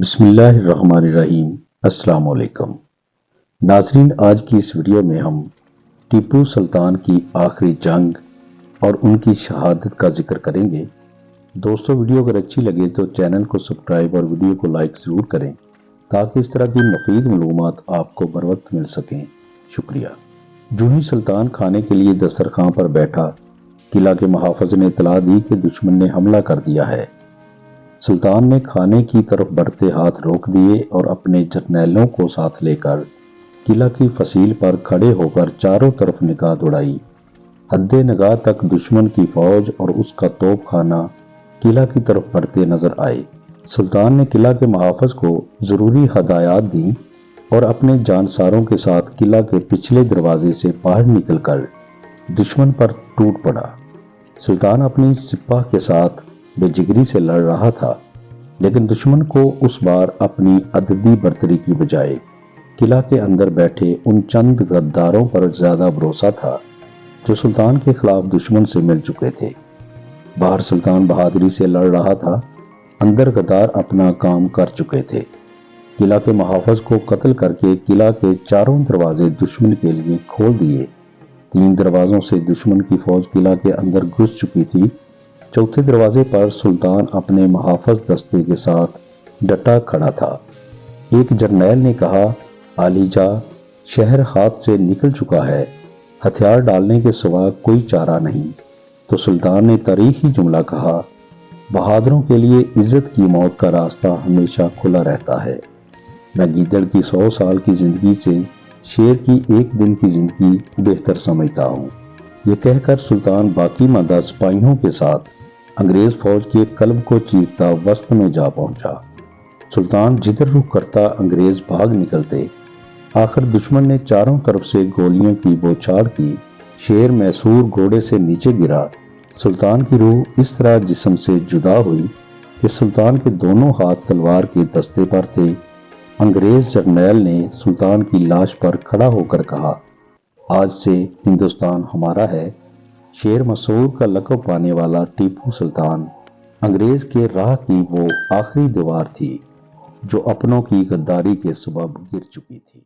بسم اللہ الرحمن الرحیم۔ السلام علیکم ناظرین، آج کی اس ویڈیو میں ہم ٹیپو سلطان کی آخری جنگ اور ان کی شہادت کا ذکر کریں گے۔ دوستو، ویڈیو اگر اچھی لگے تو چینل کو سبسکرائب اور ویڈیو کو لائک ضرور کریں تاکہ اس طرح کی مفید معلومات آپ کو بر وقت مل سکیں۔ شکریہ۔ جو ہی سلطان کھانے کے لیے دسترخوان پر بیٹھا، قلعہ کے محافظ نے اطلاع دی کہ دشمن نے حملہ کر دیا ہے۔ سلطان نے کھانے کی طرف بڑھتے ہاتھ روک دیے اور اپنے جرنیلوں کو ساتھ لے کر قلعہ کی فصیل پر کھڑے ہو کر چاروں طرف نگاہ دوڑائی۔ حد نگاہ تک دشمن کی فوج اور اس کا توپ خانہ قلعہ کی طرف بڑھتے نظر آئے۔ سلطان نے قلعہ کے محافظ کو ضروری ہدایات دیں اور اپنے جانساروں کے ساتھ قلعہ کے پچھلے دروازے سے باہر نکل کر دشمن پر ٹوٹ پڑا۔ سلطان اپنی سپاہ کے ساتھ بے جگری سے لڑ رہا تھا، لیکن دشمن کو اس بار اپنی عددی برتری کی بجائے قلعہ کے اندر بیٹھے ان چند غداروں پر زیادہ بھروسہ تھا جو سلطان کے خلاف دشمن سے مل چکے تھے۔ باہر سلطان بہادری سے لڑ رہا تھا، اندر غدار اپنا کام کر چکے تھے۔ قلعہ کے محافظ کو قتل کر کے قلعہ کے چاروں دروازے دشمن کے لیے کھول دیے۔ 3 دروازوں سے دشمن کی فوج قلعہ کے اندر گھس چکی تھی۔ چوتھے دروازے پر سلطان اپنے محافظ دستے کے ساتھ ڈٹا کھڑا تھا۔ ایک جرنیل نے کہا، عالی جا، شہر ہاتھ سے نکل چکا ہے، ہتھیار ڈالنے کے سوا کوئی چارہ نہیں۔ تو سلطان نے تاریخی جملہ کہا، بہادروں کے لیے عزت کی موت کا راستہ ہمیشہ کھلا رہتا ہے۔ میں گیدڑ کی 100 سال کی زندگی سے شیر کی ایک دن کی زندگی بہتر سمجھتا ہوں۔ یہ کہہ کر سلطان باقی ماندہ سپاہیوں کے ساتھ انگریز فوج کے قلب کو چیرتا وسط میں جا پہنچا۔ سلطان جدھر رخ کرتا انگریز بھاگ نکلتے۔ آخر دشمن نے چاروں طرف سے گولیوں کی بوچھاڑ کی۔ شیر میسور گھوڑے سے نیچے گرا۔ سلطان کی روح اس طرح جسم سے جدا ہوئی کہ سلطان کے دونوں ہاتھ تلوار کے دستے پر تھے۔ انگریز جرنیل نے سلطان کی لاش پر کھڑا ہو کر کہا، آج سے ہندوستان ہمارا ہے۔ شیر مسور کا لقب پانے والا ٹیپو سلطان انگریز کے راہ کی وہ آخری دیوار تھی جو اپنوں کی غداری کے سبب گر چکی تھی۔